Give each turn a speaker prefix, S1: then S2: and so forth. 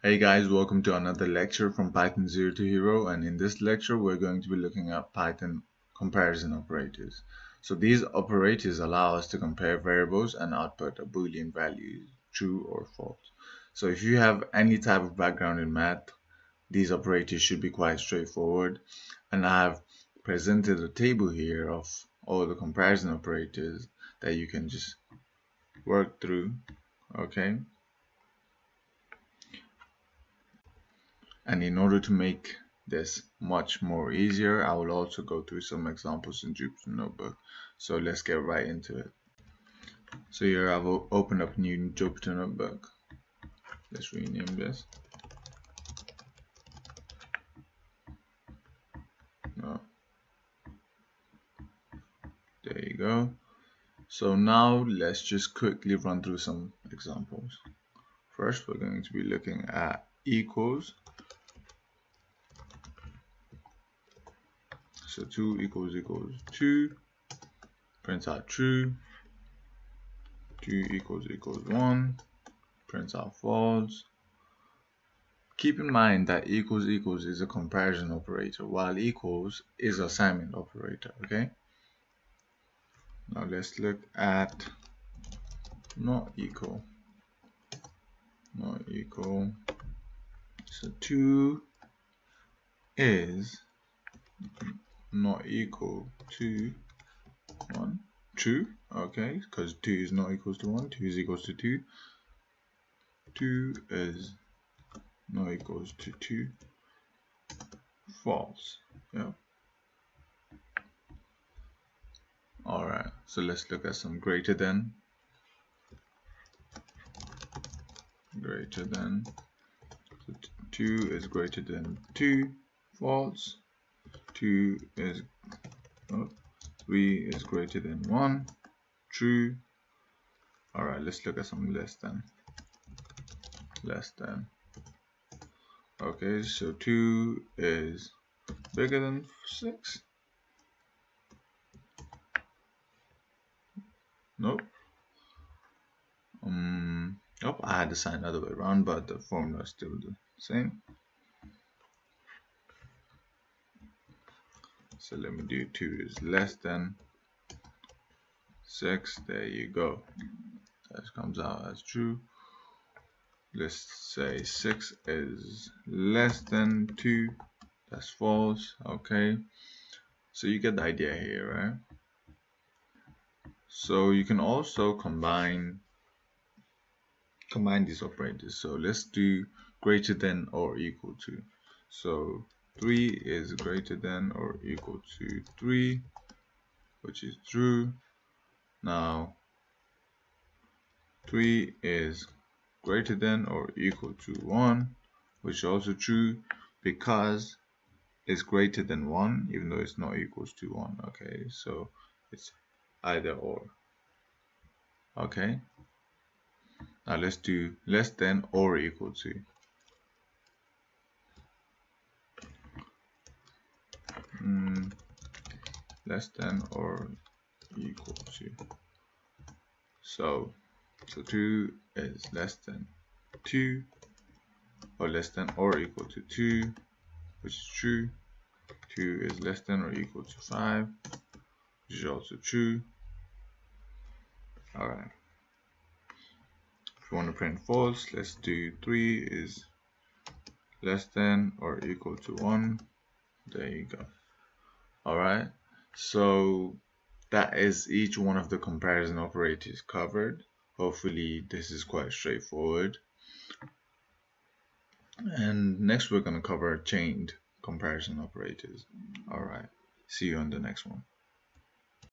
S1: Hey guys, welcome to another lecture from Python 0 to Hero, and in this lecture we're going to be looking at Python comparison operators. So these operators allow us to compare variables and output a Boolean value, true or false. So if you have any type of background in math, these operators should be quite straightforward, and I have presented a table here of all the comparison operators that you can just work through, okay? And in order to make this much more easier, I will also go through some examples in Jupyter Notebook. So let's get right into it. So here I've opened up new Jupyter Notebook. Let's rename this. No. There you go. So now let's just quickly run through some examples. First, we're going to be looking at equals. So 2 equals 2, prints out true. 2 equals 1, prints out false. Keep in mind that equals is a comparison operator, while equals is assignment operator, okay? Now let's look at not equal. Not equal. So 2 is not equal to 1. True, okay, because 2 is not equals to 1. 2 is equals to 2. 2 is not equals to 2. False, yeah. Alright, so let's look at some greater than. Greater than. So 2 is greater than 2. False. 2 is 3 is greater than 1. True. Alright, let's look at some less than. Less than. Okay, so 2 is bigger than 6. Nope. Nope, I had the sign the other way around, but the formula is still the same. So let me do 2 is less than 6. There you go. That comes out as true. Let's say 6 is less than 2. That's false. Okay. So you get the idea here, right? So you can also combine these operators. So let's do greater than or equal to. So 3 is greater than or equal to 3, which is true. Now 3 is greater than or equal to 1, which is also true because it's greater than 1, even though it's not equals to 1. Okay, so it's either or. Okay, now let's do less than or equal to. Less than or equal to. So 2 is less than 2, or less than or equal to 2, which is true. 2 is less than or equal to 5, which is also true. Alright. If you want to print false, let's do 3 is less than or equal to 1. There you go. Alright, so that is each one of the comparison operators covered. Hopefully this is quite straightforward. And next we're going to cover chained comparison operators. Alright, see you on the next one.